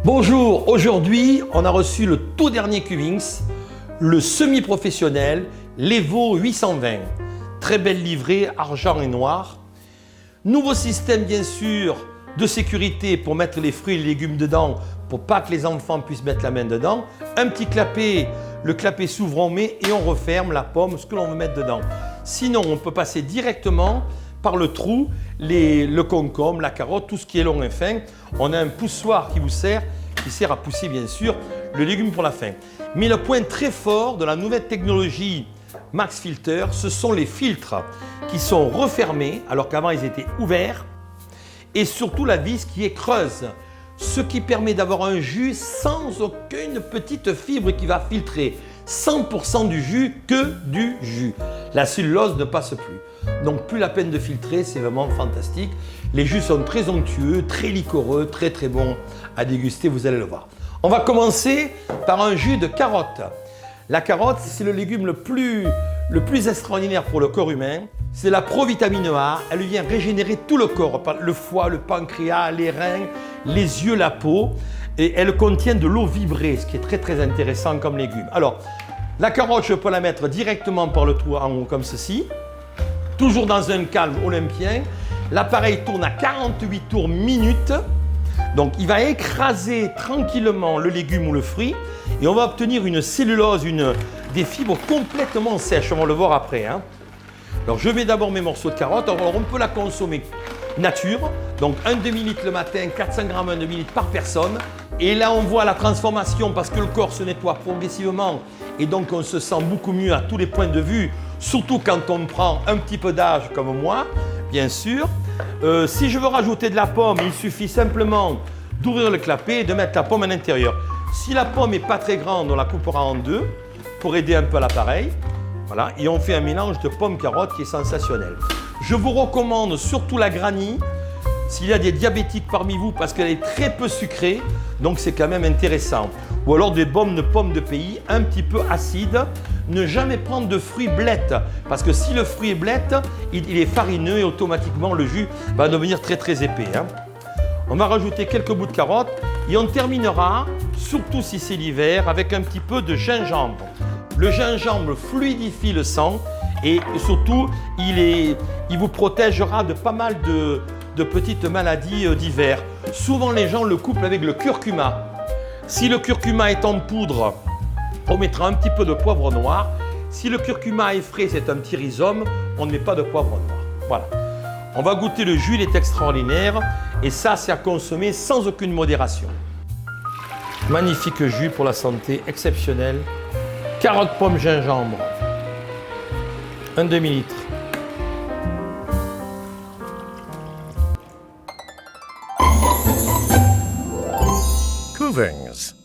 Bonjour, aujourd'hui on a reçu le tout dernier Qwings, le semi-professionnel l'Evo 820. Très belle livrée, argent et noir. Nouveau système bien sûr de sécurité pour mettre les fruits et les légumes dedans, pour pas que les enfants puissent mettre la main dedans. Un petit clapet, le clapet s'ouvre, on met et on referme la pomme, ce que l'on veut mettre dedans. Sinon on peut passer directement par le trou, le concombre, la carotte, tout ce qui est long et fin. On a un poussoir qui sert à pousser bien sûr le légume pour la fin. Mais le point très fort de la nouvelle technologie Max Filter, ce sont les filtres qui sont refermés alors qu'avant ils étaient ouverts, et surtout la vis qui est creuse, ce qui permet d'avoir un jus sans aucune petite fibre qui va filtrer 100% du jus, que du jus. La cellulose ne passe plus. Donc plus la peine de filtrer, c'est vraiment fantastique. Les jus sont très onctueux, très liquoreux, très très bons à déguster, vous allez le voir. On va commencer par un jus de carotte. La carotte, c'est le légume le plus extraordinaire pour le corps humain. C'est la provitamine A, elle vient régénérer tout le corps, le foie, le pancréas, les reins, les yeux, la peau. Et elle contient de l'eau vibrée, ce qui est très très intéressant comme légume. Alors, la carotte, je peux la mettre directement par le trou en haut comme ceci. Toujours dans un calme olympien. L'appareil tourne à 48 tours minute. Donc il va écraser tranquillement le légume ou le fruit et on va obtenir une cellulose, des fibres complètement sèches. On va le voir après. Alors je mets d'abord mes morceaux de carotte. Alors on peut la consommer nature. Donc un demi-litre le matin, 400 grammes, un demi-litre par personne. Et là on voit la transformation parce que le corps se nettoie progressivement et donc on se sent beaucoup mieux à tous les points de vue. Surtout quand on prend un petit peu d'âge comme moi, bien sûr. Si je veux rajouter de la pomme, il suffit simplement d'ouvrir le clapet et de mettre la pomme à l'intérieur. Si la pomme n'est pas très grande, on la coupera en deux pour aider un peu l'appareil. Voilà, et on fait un mélange de pomme-carotte qui est sensationnel. Je vous recommande surtout la granny, s'il y a des diabétiques parmi vous, parce qu'elle est très peu sucrée, donc c'est quand même intéressant. Ou alors des pommes de pays un petit peu acides. Ne jamais prendre de fruits blettes, parce que si le fruit est blette, il est farineux et automatiquement le jus va devenir très très épais. On va rajouter quelques bouts de carotte et on terminera, surtout si c'est l'hiver, avec un petit peu de gingembre. Le gingembre fluidifie le sang et surtout il vous protégera de pas mal de petites maladies d'hiver. Souvent les gens le couplent avec le curcuma. Si le curcuma est en poudre, on mettra un petit peu de poivre noir. Si le curcuma est frais, c'est un petit rhizome, on ne met pas de poivre noir. Voilà. On va goûter le jus, il est extraordinaire. Et ça, c'est à consommer sans aucune modération. Magnifique jus pour la santé, exceptionnel. Carotte, pomme, gingembre. Un demi-litre. Qwings.